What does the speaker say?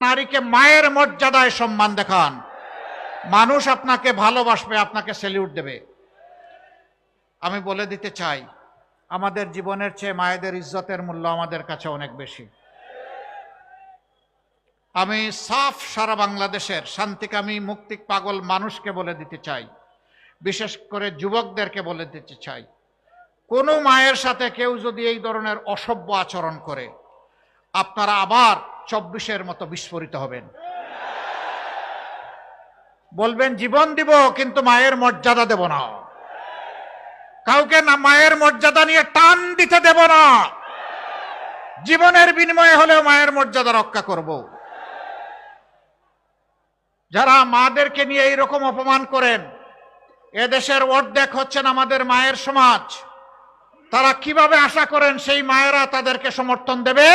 নারীকে মায়ের মর্যাদায় সম্মান দেখান, মানুষ আপনাকে ভালোবাসবে, আপনাকে স্যালিউট দেবে। আমি বলে দিতে চাই, আমাদের জীবনের চেয়ে মায়েদের ইজ্জতের মূল্য আমাদের কাছে অনেক বেশি। আমি সাফ সারা বাংলাদেশের শান্তিকামী মুক্তি পাগল মানুষকে বলে দিতে চাই, বিশেষ করে যুবকদেরকে বলে দিতে চাই, কোনো মায়ের সাথে কেউ যদি এই ধরনের অসভ্য আচরণ করে, আপনারা আবার 24-এর মতো বিস্ফোরিত হবেন। বলবেন জীবন দিব কিন্তু মায়ের মর্যাদা দেব না, কাউকে না মায়ের মর্যাদা নিয়ে টান দিতে দেব না, জীবনের বিনিময়ে হলেও মায়ের মর্যাদা রক্ষা করব। যারা মাদেরকে নিয়ে এইরকম অপমান করেন, এদেশের অর্ধেক হচ্ছেন আমাদের মায়ের সমাজ, তারা কিভাবে আশা করেন সেই মায়েরা তাদেরকে সমর্থন দেবে?